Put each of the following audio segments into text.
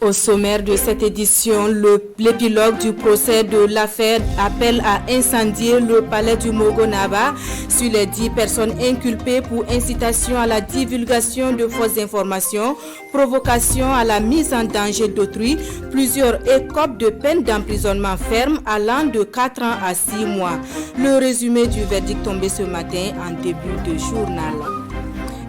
Au sommaire de cette édition, l'épilogue du procès de l'affaire appelle à incendier le palais du Mogonaba sur les 10 personnes inculpées pour incitation à la divulgation de fausses informations, provocation à la mise en danger d'autrui, plusieurs écopes de peine d'emprisonnement ferme allant de 4 ans à 6 mois. Le résumé du verdict tombé ce matin en début de journal.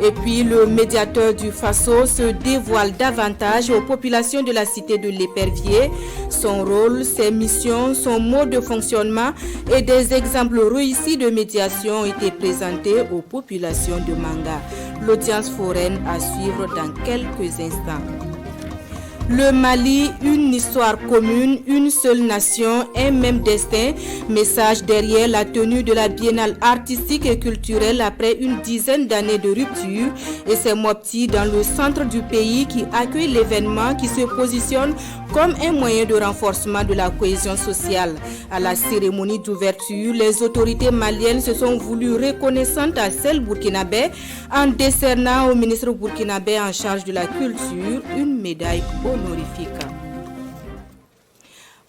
Et puis, le médiateur du Faso se dévoile davantage aux populations de la cité de l'Épervier. Son rôle, ses missions, son mode de fonctionnement et des exemples réussis de médiation ont été présentés aux populations de Manga. L'audience foraine à suivre dans quelques instants. Le Mali, une histoire commune, une seule nation, un même destin. Message derrière la tenue de la biennale artistique et culturelle après une dizaine d'années de rupture. Et c'est Mopti dans le centre du pays qui accueille l'événement qui se positionne comme un moyen de renforcement de la cohésion sociale. À la cérémonie d'ouverture, les autorités maliennes se sont voulues reconnaissantes à celles burkinabè en décernant au ministre burkinabè en charge de la culture une médaille honorifique.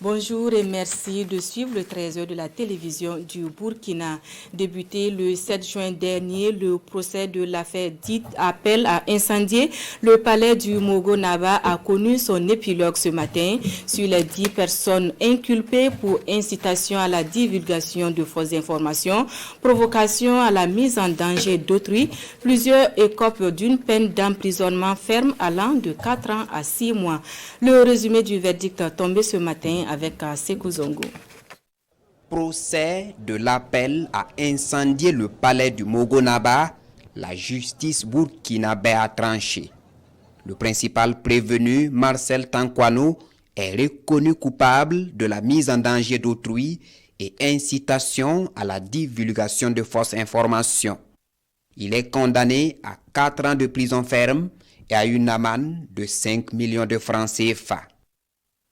Bonjour et merci de suivre le 13h de la télévision du Burkina. Débuté le 7 juin dernier, le procès de l'affaire dite appel à incendier le palais du Mogonaba a connu son épilogue ce matin sur les 10 personnes inculpées pour incitation à la divulgation de fausses informations, provocation à la mise en danger d'autrui, plusieurs écopes d'une peine d'emprisonnement ferme allant de 4 ans à 6 mois. Le résumé du verdict tombé ce matin avec Sekou Zongo. Procès de l'appel à incendier le palais du Mogonaba, la justice burkinabè a tranché. Le principal prévenu, Marcel Tankwano, est reconnu coupable de la mise en danger d'autrui et incitation à la divulgation de fausses informations. Il est condamné à 4 ans de prison ferme et à une amende de 5 millions de francs CFA.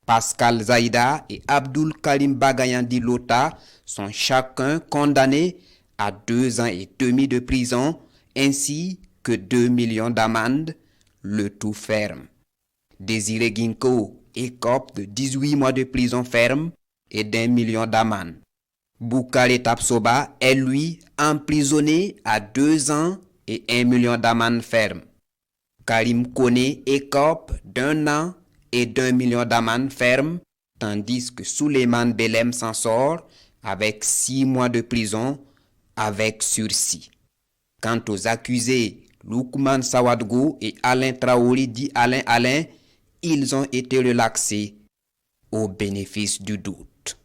Pascal Zaïda et Abdul Karim Bagayandi Lota sont chacun condamnés à 2 ans et demi de prison ainsi que 2 millions d'amende, le tout ferme. Désiré Ginko écope de 18 mois de prison ferme et d'1 million d'amende. Boukari Tapsoba est lui emprisonné à 2 ans et 1 million d'amende ferme. Karim Kone écope d'1 an et d'1 million d'amende ferme, tandis que Souleymane Belem s'en sort avec 6 mois de prison avec sursis. Quant aux accusés Loukman Sawadgou et Alain Traoré dit Alain, ils ont été relaxés au bénéfice du doute.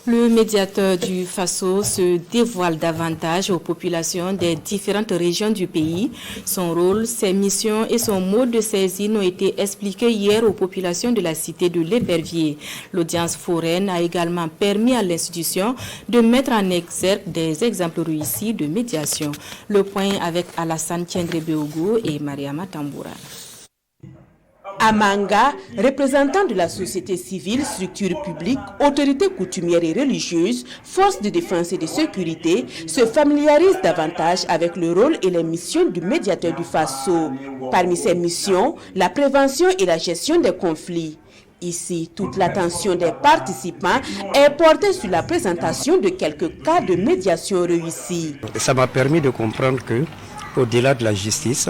Le médiateur du Faso se dévoile davantage aux populations des différentes régions du pays. Son rôle, ses missions et son mode de saisine ont été expliqués hier aux populations de la cité de l'Épervier. L'audience foraine a également permis à l'institution de mettre en exergue des exemples réussis de médiation. Le point avec Alassane Tiendré-Beogo et Mariama Tamboura. À Manga, représentants de la société civile, structures publiques, autorités coutumières et religieuses, forces de défense et de sécurité se familiarisent davantage avec le rôle et les missions du médiateur du Faso. Parmi ces missions, la prévention et la gestion des conflits. Ici, toute l'attention des participants est portée sur la présentation de quelques cas de médiation réussis. Ça m'a permis de comprendre que, au-delà de la justice,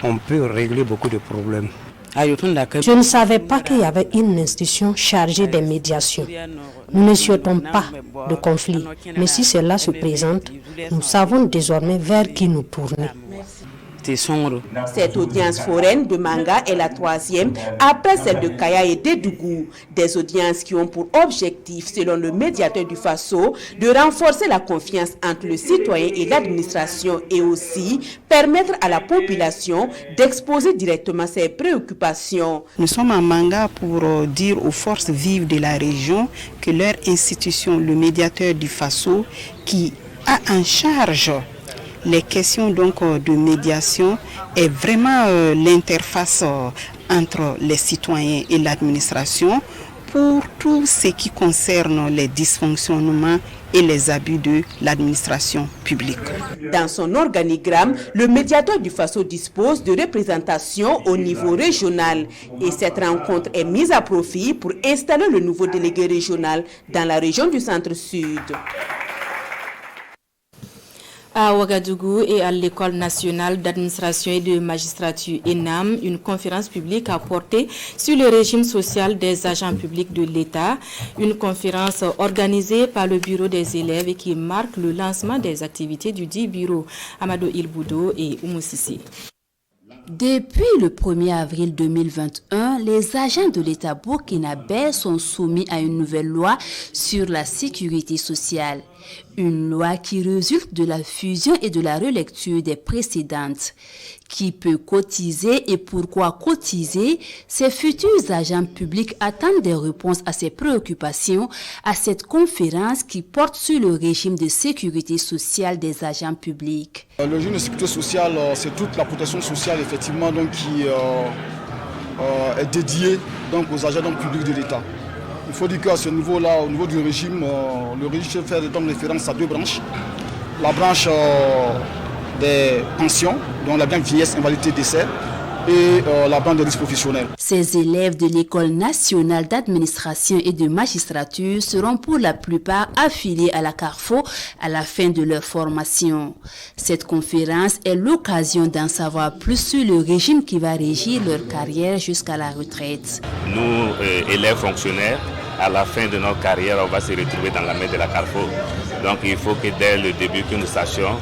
on peut régler beaucoup de problèmes. Je ne savais pas qu'il y avait une institution chargée des médiations. Nous ne souhaitons pas de conflit, mais si cela se présente, nous savons désormais vers qui nous tourner. Cette audience foraine de Manga est la 3e après celle de Kaya et d'Edougou. Des audiences qui ont pour objectif, selon le médiateur du Faso, de renforcer la confiance entre le citoyen et l'administration et aussi permettre à la population d'exposer directement ses préoccupations. Nous sommes à Manga pour dire aux forces vives de la région que leur institution, le médiateur du Faso, qui a en charge les questions donc de médiation est vraiment l'interface entre les citoyens et l'administration pour tout ce qui concerne les dysfonctionnements et les abus de l'administration publique. Dans son organigramme, le médiateur du Faso dispose de représentation au niveau régional et cette rencontre est mise à profit pour installer le nouveau délégué régional dans la région du Centre-Sud. À Ouagadougou et à l'École nationale d'administration et de magistrature ENAM, une conférence publique a porté sur le régime social des agents publics de l'État. Une conférence organisée par le bureau des élèves et qui marque le lancement des activités du dit bureau. Amadou Ilboudo et Oumou Sissi. Depuis le 1er avril 2021, les agents de l'État burkinabé sont soumis à une nouvelle loi sur la sécurité sociale. Une loi qui résulte de la fusion et de la relecture des précédentes. Qui peut cotiser et pourquoi cotiser? Ces futurs agents publics attendent des réponses à ces préoccupations à cette conférence qui porte sur le régime de sécurité sociale des agents publics. Le régime de sécurité sociale, c'est toute la protection sociale effectivement donc, qui est dédiée donc, aux agents publics de l'État. Il faut dire qu'à ce niveau-là, au niveau du régime, le régime fait donc référence à deux branches. La branche des pensions, dont la bien vieillesse, invalidité, décès, et la branche des risques professionnels. Ces élèves de l'École nationale d'administration et de magistrature seront pour la plupart affiliés à la CARFO à la fin de leur formation. Cette conférence est l'occasion d'en savoir plus sur le régime qui va régir leur carrière jusqu'à la retraite. Nous, élèves fonctionnaires, à la fin de notre carrière, on va se retrouver dans la main de la CARFO. Donc il faut que dès le début que nous sachions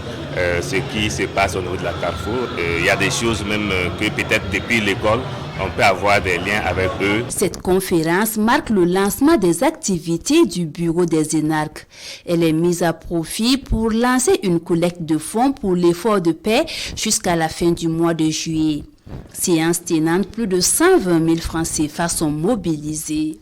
ce qui se passe au niveau de la CARFO. Il y a des choses même que peut-être depuis l'école, on peut avoir des liens avec eux. Cette conférence marque le lancement des activités du bureau des énarques. Elle est mise à profit pour lancer une collecte de fonds pour l'effort de paix jusqu'à la fin du mois de juillet. Séance tenante, plus de 120 000 francs CFA sont mobilisés.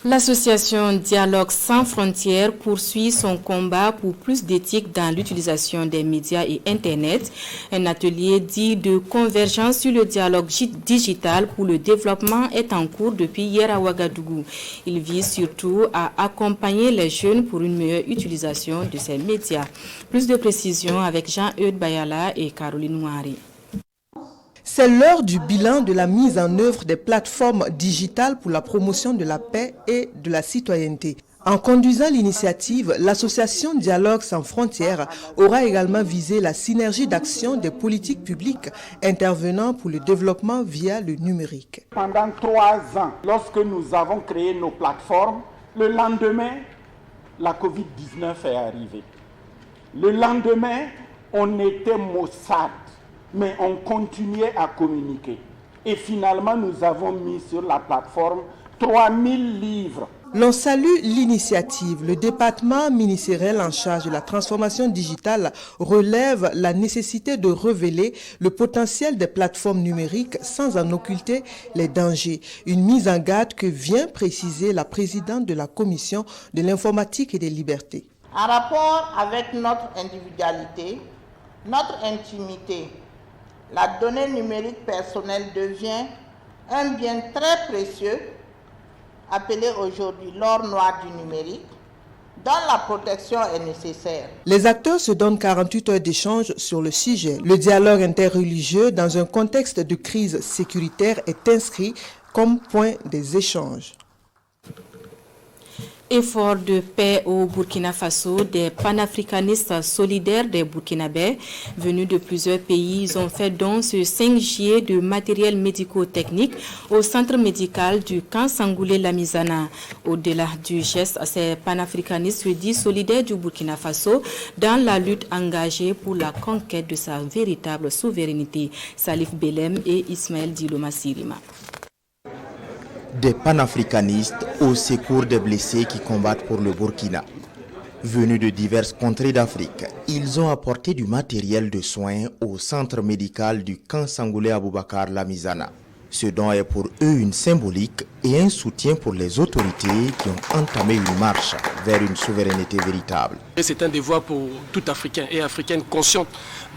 L'association Dialogue sans frontières poursuit son combat pour plus d'éthique dans l'utilisation des médias et Internet. Un atelier dit de convergence sur le dialogue digital pour le développement est en cours depuis hier à Ouagadougou. Il vise surtout à accompagner les jeunes pour une meilleure utilisation de ces médias. Plus de précisions avec Jean-Eudes Bayala et Caroline Mouari. C'est l'heure du bilan de la mise en œuvre des plateformes digitales pour la promotion de la paix et de la citoyenneté. En conduisant l'initiative, l'association Dialogue sans frontières aura également visé la synergie d'action des politiques publiques intervenant pour le développement via le numérique. Pendant 3 ans, lorsque nous avons créé nos plateformes, le lendemain, la Covid-19 est arrivée. Le lendemain, on était maussade. Mais on continuait à communiquer. Et finalement, nous avons mis sur la plateforme 3000 livres. L'on salue l'initiative. Le département ministériel en charge de la transformation digitale relève la nécessité de révéler le potentiel des plateformes numériques sans en occulter les dangers. Une mise en garde que vient préciser la présidente de la Commission de l'informatique et des libertés. En rapport avec notre individualité, notre intimité, la donnée numérique personnelle devient un bien très précieux, appelé aujourd'hui l'or noir du numérique, dont la protection est nécessaire. Les acteurs se donnent 48 heures d'échange sur le sujet. Le dialogue interreligieux dans un contexte de crise sécuritaire est inscrit comme point des échanges. Effort de paix au Burkina Faso, des panafricanistes solidaires des Burkinabés venus de plusieurs pays, ils ont fait don ce 5 juillet de matériel médico-technique au centre médical du camp Sangoulé-Lamizana. Au-delà du geste, ces panafricanistes se disent solidaires du Burkina Faso dans la lutte engagée pour la conquête de sa véritable souveraineté. Salif Belem et Ismaël Diloma Sirima. Des panafricanistes au secours des blessés qui combattent pour le Burkina. Venus de diverses contrées d'Afrique, ils ont apporté du matériel de soins au centre médical du camp Sangoulé Aboubakar Lamizana. Ce don est pour eux une symbolique et un soutien pour les autorités qui ont entamé une marche vers une souveraineté véritable. C'est un devoir pour tout Africain et Africaine consciente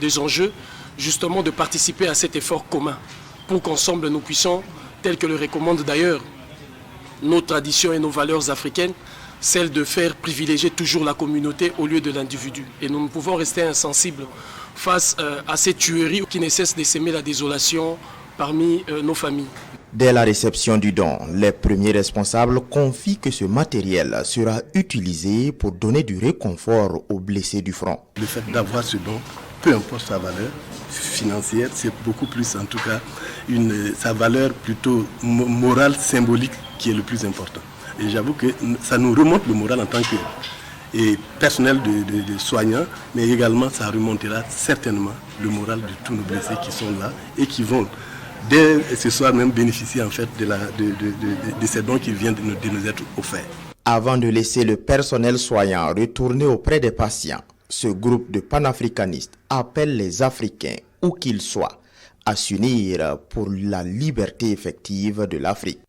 des enjeux, justement de participer à cet effort commun pour qu'ensemble nous puissions, tel que le recommandent d'ailleurs nos traditions et nos valeurs africaines, celle de faire privilégier toujours la communauté au lieu de l'individu. Et nous ne pouvons rester insensibles face à ces tueries qui ne cessent de s'aimer la désolation parmi nos familles. Dès la réception du don, les premiers responsables confient que ce matériel sera utilisé pour donner du réconfort aux blessés du front. Le fait d'avoir ce don, peu importe sa valeur financière, c'est beaucoup plus en tout cas sa valeur plutôt morale, symbolique qui est le plus important. Et j'avoue que ça nous remonte le moral en tant que personnel de soignants, mais également ça remontera certainement le moral de tous nos blessés qui sont là et qui vont dès ce soir même bénéficier en fait de ces dons qui viennent de nous être offerts. Avant de laisser le personnel soignant retourner auprès des patients, ce groupe de panafricanistes appelle les Africains, où qu'ils soient, à s'unir pour la liberté effective de l'Afrique.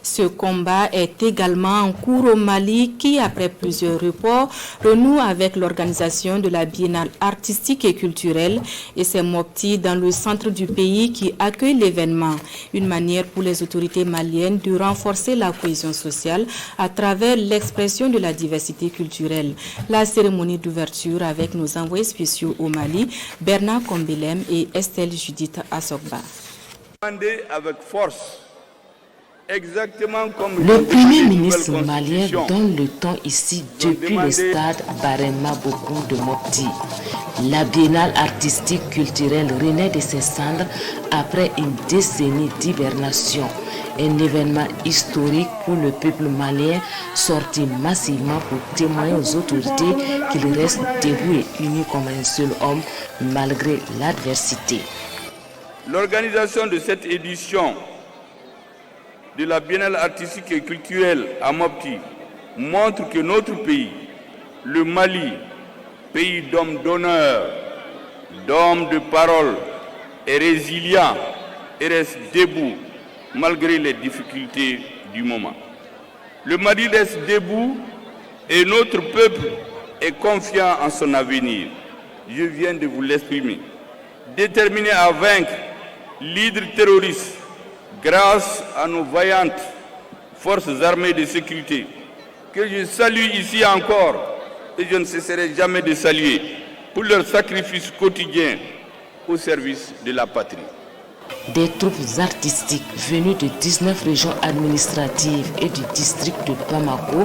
Ce combat est également en cours au Mali qui, après plusieurs reports, renoue avec l'organisation de la Biennale artistique et culturelle et c'est Mopti dans le centre du pays qui accueille l'événement. Une manière pour les autorités maliennes de renforcer la cohésion sociale à travers l'expression de la diversité culturelle. La cérémonie d'ouverture avec nos envoyés spéciaux au Mali, Bernard Kombelem et Estelle Judith Assogba. Avec force. Le Premier ministre malien donne le ton ici depuis le stade Barema Bokoum de Mopti. La biennale artistique culturelle renaît de ses cendres après une décennie d'hibernation. Un événement historique pour le peuple malien sorti massivement pour témoigner aux autorités qu'il reste debout et uni comme un seul homme malgré l'adversité. L'organisation de cette édition de la Biennale artistique et culturelle à Mopti montre que notre pays, le Mali, pays d'hommes d'honneur, d'hommes de parole, est résilient et reste debout malgré les difficultés du moment. Le Mali reste debout et notre peuple est confiant en son avenir. Je viens de vous l'exprimer. Déterminé à vaincre l'hydre terroriste grâce à nos vaillantes forces armées de sécurité, que je salue ici encore et je ne cesserai jamais de saluer pour leur sacrifice quotidien au service de la patrie. Des troupes artistiques venues de 19 régions administratives et du district de Bamako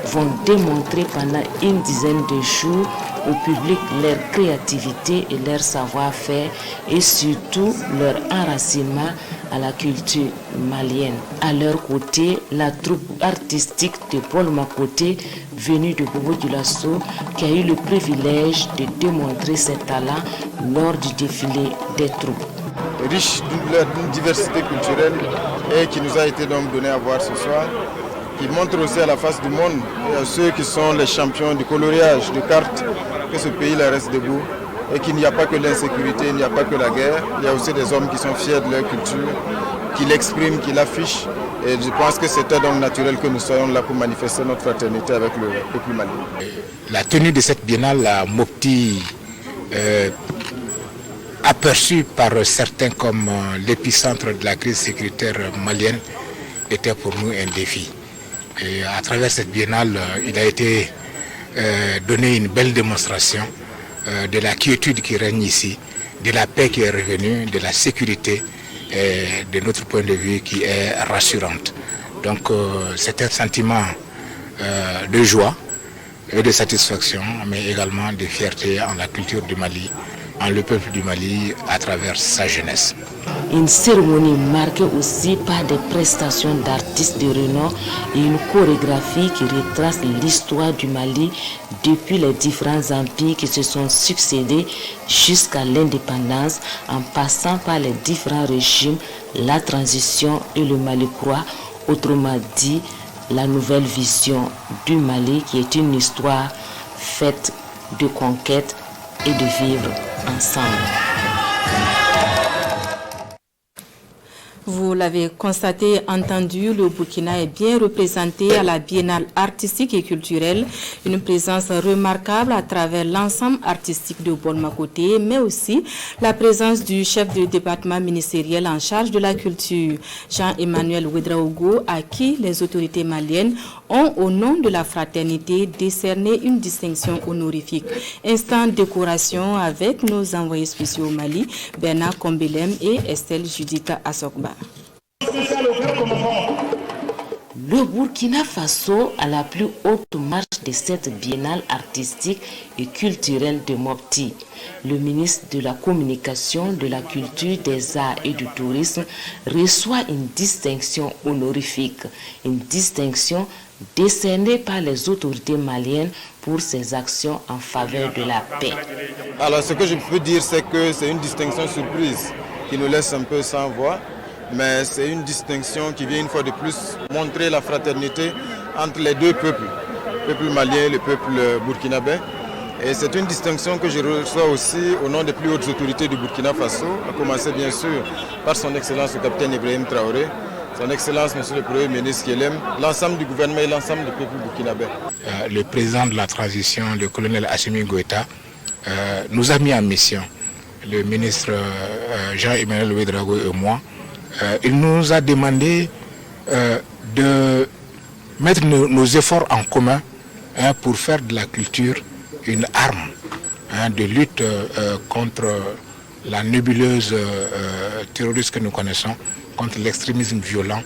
vont démontrer pendant une dizaine de jours au public leur créativité et leur savoir-faire et surtout leur enracinement à la culture malienne. À leur côté, la troupe artistique de Paul Makoté, venue de Bobo Dioulasso, qui a eu le privilège de démontrer ses talents lors du défilé des troupes. Riche d'une diversité culturelle et qui nous a été donc donné à voir ce soir, qui montre aussi à la face du monde et à ceux qui sont les champions du coloriage de cartes que ce pays-là reste debout et qu'il n'y a pas que l'insécurité, il n'y a pas que la guerre, il y a aussi des hommes qui sont fiers de leur culture, qui l'expriment, qui l'affichent et je pense que c'était donc naturel que nous soyons là pour manifester notre fraternité avec le peuple malien. La tenue de cette biennale à Mopti aperçu par certains comme l'épicentre de la crise sécuritaire malienne, était pour nous un défi. Et à travers cette biennale, il a été donné une belle démonstration de la quiétude qui règne ici, de la paix qui est revenue, de la sécurité, et de notre point de vue qui est rassurante. Donc c'est un sentiment de joie et de satisfaction, mais également de fierté en la culture du Mali, en le peuple du Mali à travers sa jeunesse. Une cérémonie marquée aussi par des prestations d'artistes de renom et une chorégraphie qui retrace l'histoire du Mali depuis les différents empires qui se sont succédés jusqu'à l'indépendance en passant par les différents régimes, la transition et le Mali croix, autrement dit la nouvelle vision du Mali qui est une histoire faite de conquête et de vivre ensemble. Vous l'avez constaté, entendu, le Burkina est bien représenté à la Biennale artistique et culturelle. Une présence remarquable à travers l'ensemble artistique de Bolmakoté, mais aussi la présence du chef du département ministériel en charge de la culture, Jean-Emmanuel Ouedraogo, à qui les autorités maliennes ont, au nom de la fraternité, décerné une distinction honorifique. Instant décoration avec nos envoyés spéciaux au Mali, Bernard Kombelem et Estelle Judith Assokba. Le Burkina Faso a la plus haute marche de cette biennale artistique et culturelle de Mopti. Le ministre de la Communication, de la Culture, des Arts et du Tourisme reçoit une distinction honorifique, une distinction décernée par les autorités maliennes pour ses actions en faveur de la paix. Alors ce que je peux dire, c'est que c'est une distinction surprise qui nous laisse un peu sans voix. Mais c'est une distinction qui vient une fois de plus montrer la fraternité entre les deux peuples, le peuple malien et le peuple burkinabé. Et c'est une distinction que je reçois aussi au nom des plus hautes autorités du Burkina Faso, à commencer bien sûr par son Excellence le capitaine Ibrahim Traoré, son Excellence Monsieur le Premier ministre Kielem, l'ensemble du gouvernement et l'ensemble du peuple burkinabé. Le président de la transition, le colonel Assimi Goïta, nous a mis en mission, le ministre Jean-Emmanuel Ouédraogo et moi. Il nous a demandé de mettre nos efforts en commun pour faire de la culture une arme de lutte contre la nébuleuse terroriste que nous connaissons, contre l'extrémisme violent,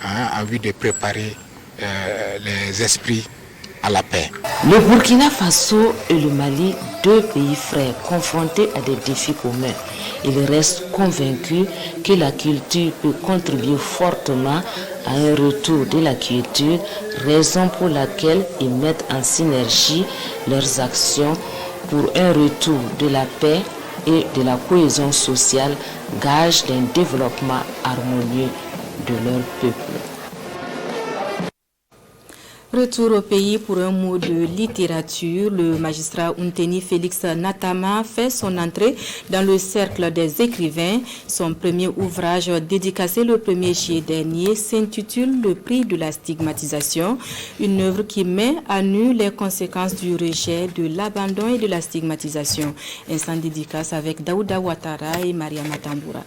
en vue de préparer les esprits à la paix. Le Burkina Faso et le Mali, deux pays frères confrontés à des défis communs. Il reste convaincu que la culture peut contribuer fortement à un retour de la quiétude, raison pour laquelle ils mettent en synergie leurs actions pour un retour de la paix et de la cohésion sociale, gage d'un développement harmonieux de leur peuple. Retour au pays pour un mot de littérature. Le magistrat Unteni Félix Natama fait son entrée dans le cercle des écrivains. Son premier ouvrage dédicacé le 1er juillet dernier s'intitule Le prix de la stigmatisation, une œuvre qui met à nu les conséquences du rejet, de l'abandon et de la stigmatisation. Instant dédicace avec Daouda Ouattara et Mariama Tamboura.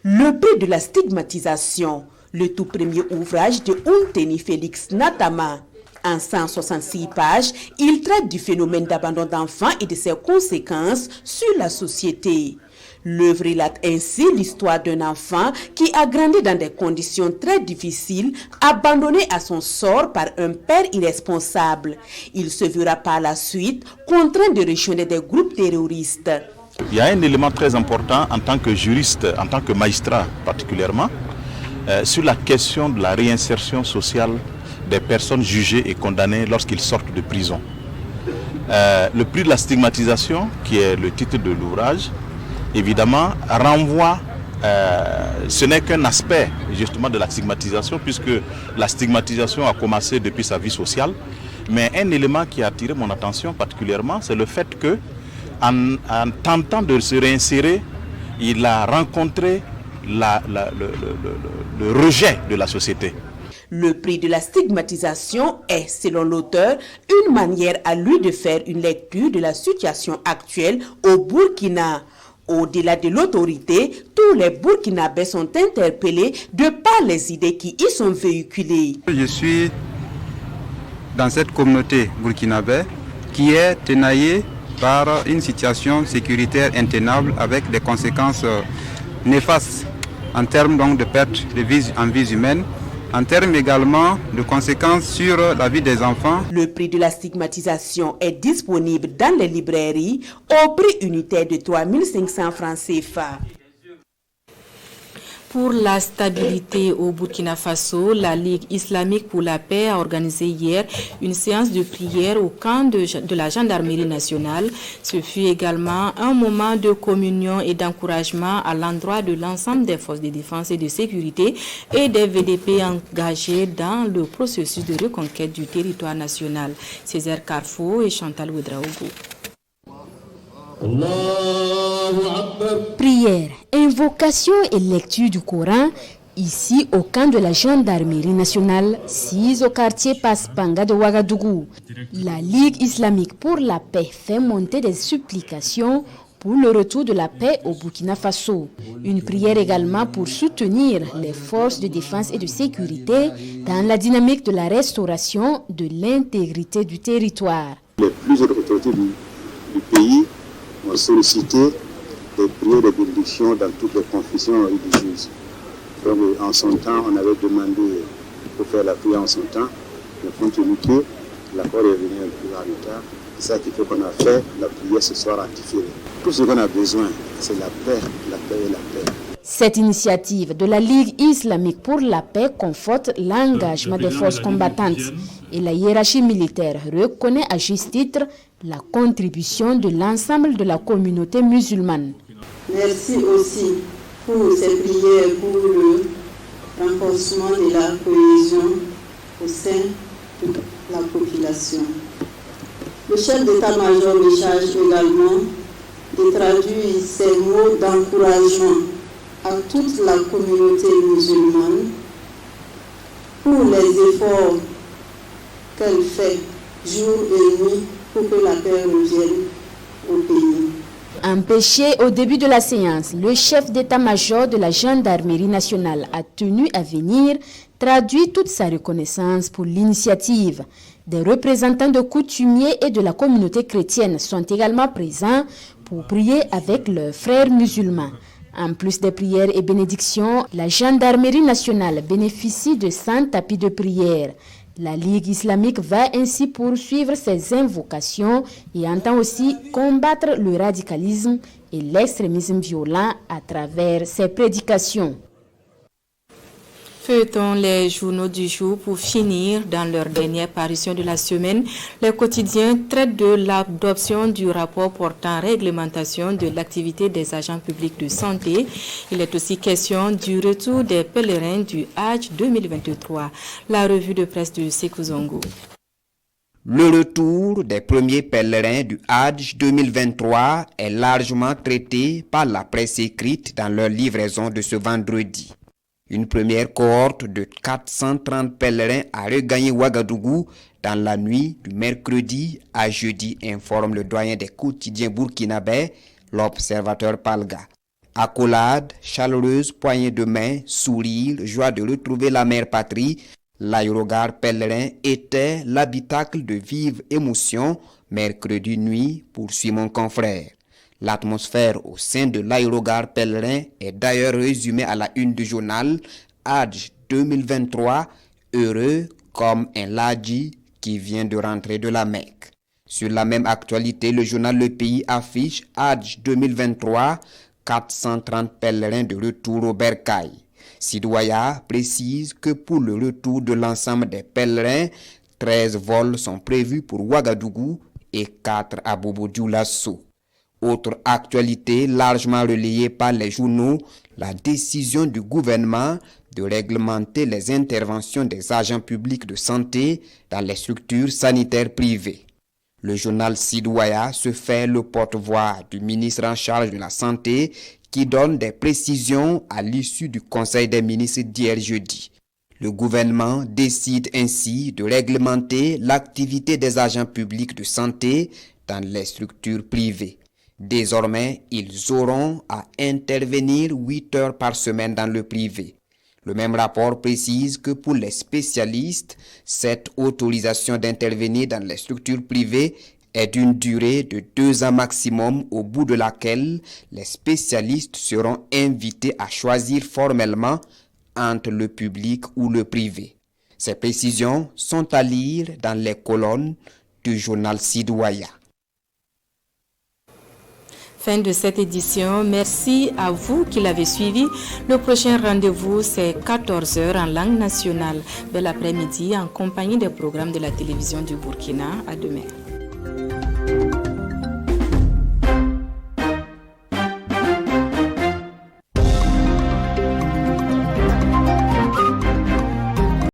Le prix de la stigmatisation, le tout premier ouvrage de Unteni Félix Natama. En 166 pages, il traite du phénomène d'abandon d'enfants et de ses conséquences sur la société. L'œuvre relate ainsi l'histoire d'un enfant qui a grandi dans des conditions très difficiles, abandonné à son sort par un père irresponsable. Il se verra par la suite contraint de rejoindre des groupes terroristes. Il y a un élément très important en tant que juriste, en tant que magistrat particulièrement, sur la question de la réinsertion sociale des personnes jugées et condamnées lorsqu'ils sortent de prison. Le prix de la stigmatisation, qui est le titre de l'ouvrage, évidemment renvoie, ce n'est qu'un aspect justement de la stigmatisation, puisque la stigmatisation a commencé depuis sa vie sociale, mais un élément qui a attiré mon attention particulièrement, c'est le fait que en tentant de se réinsérer, il a rencontré le rejet de la société. Le prix de la stigmatisation est, selon l'auteur, une manière à lui de faire une lecture de la situation actuelle au Burkina. Au-delà de l'autorité, tous les Burkinabés sont interpellés de par les idées qui y sont véhiculées. Je suis dans cette communauté burkinabé qui est tenaillée par une situation sécuritaire intenable avec des conséquences néfastes en termes donc de perte de vie en vie humaine, en termes également de conséquences sur la vie des enfants. Le prix de la stigmatisation est disponible dans les librairies au prix unitaire de 3 500 francs CFA. Pour la stabilité au Burkina Faso, la Ligue islamique pour la paix a organisé hier une séance de prière au camp de la gendarmerie nationale. Ce fut également un moment de communion et d'encouragement à l'endroit de l'ensemble des forces de défense et de sécurité et des VDP engagés dans le processus de reconquête du territoire national. Césaire Carrefour et Chantal Ouedraogo. Prière, invocation et lecture du Coran, ici au camp de la gendarmerie nationale, 6 au quartier Paspanga de Ouagadougou. La Ligue islamique pour la paix fait monter des supplications pour le retour de la paix au Burkina Faso. Une prière également pour soutenir les forces de défense et de sécurité dans la dynamique de la restauration de l'intégrité du territoire. Les plusieurs autorités du pays ont sollicité des prières de bénédiction dans toutes les confessions religieuses. Donc, en son temps, on avait demandé pour faire la prière en son temps, mais compte tenu que l'accord est venu un peu en retard, c'est ça qui fait qu'on a fait la prière ce soir en différé. Tout ce qu'on a besoin, c'est la paix et la paix. Cette initiative de la Ligue islamique pour la paix conforte l'engagement des forces combattantes et la hiérarchie militaire reconnaît à juste titre la contribution de l'ensemble de la communauté musulmane. Merci aussi pour ces prières pour le renforcement de la cohésion au sein de la population. Le chef d'état-major me charge également de traduire ces mots d'encouragement à toute la communauté musulmane pour les efforts qu'elle fait jour et nuit pour que la paix revienne au pays. Empêché au début de la séance, le chef d'état-major de la gendarmerie nationale a tenu à venir traduire toute sa reconnaissance pour l'initiative. Des représentants de coutumiers et de la communauté chrétienne sont également présents pour prier avec leurs frères musulmans. En plus des prières et bénédictions, la gendarmerie nationale bénéficie de 100 tapis de prière. La Ligue islamique va ainsi poursuivre ses invocations et entend aussi combattre le radicalisme et l'extrémisme violent à travers ses prédications. Feuilletons les journaux du jour pour finir. Dans leur dernière parution de la semaine, les quotidiens traitent de l'adoption du rapport portant réglementation de l'activité des agents publics de santé. Il est aussi question du retour des pèlerins du Hajj 2023. La revue de presse de Sekou Zongo. Le retour des premiers pèlerins du Hajj 2023 est largement traité par la presse écrite dans leur livraison de ce vendredi. Une première cohorte de 430 pèlerins a regagné Ouagadougou dans la nuit du mercredi à jeudi, informe le doyen des quotidiens burkinabais, l'observateur Palga. Accolades, chaleureuse poignée de main, sourire, joie de retrouver la mère patrie, l'aérogare pèlerin était l'habitacle de vives émotions mercredi nuit, poursuit mon confrère. L'atmosphère au sein de l'aérogare pèlerin est d'ailleurs résumée à la une du journal Hajj 2023, heureux comme un ladji qui vient de rentrer de la Mecque. Sur la même actualité, le journal Le Pays affiche Hajj 2023, 430 pèlerins de retour au Bercail. Sidouaya précise que pour le retour de l'ensemble des pèlerins, 13 vols sont prévus pour Ouagadougou et 4 à Bobo-Dioulasso. Autre actualité largement relayée par les journaux, la décision du gouvernement de réglementer les interventions des agents publics de santé dans les structures sanitaires privées. Le journal Sidouaya se fait le porte-voix du ministre en charge de la Santé qui donne des précisions à l'issue du Conseil des ministres d'hier jeudi. Le gouvernement décide ainsi de réglementer l'activité des agents publics de santé dans les structures privées. Désormais, ils auront à intervenir 8 heures par semaine dans le privé. Le même rapport précise que pour les spécialistes, cette autorisation d'intervenir dans les structures privées est d'une durée de 2 ans maximum, au bout de laquelle les spécialistes seront invités à choisir formellement entre le public ou le privé. Ces précisions sont à lire dans les colonnes du journal Sidouaya. Fin de cette édition. Merci à vous qui l'avez suivi. Le prochain rendez-vous, c'est 14h en langue nationale. Bel après-midi en compagnie des programmes de la télévision du Burkina. À demain.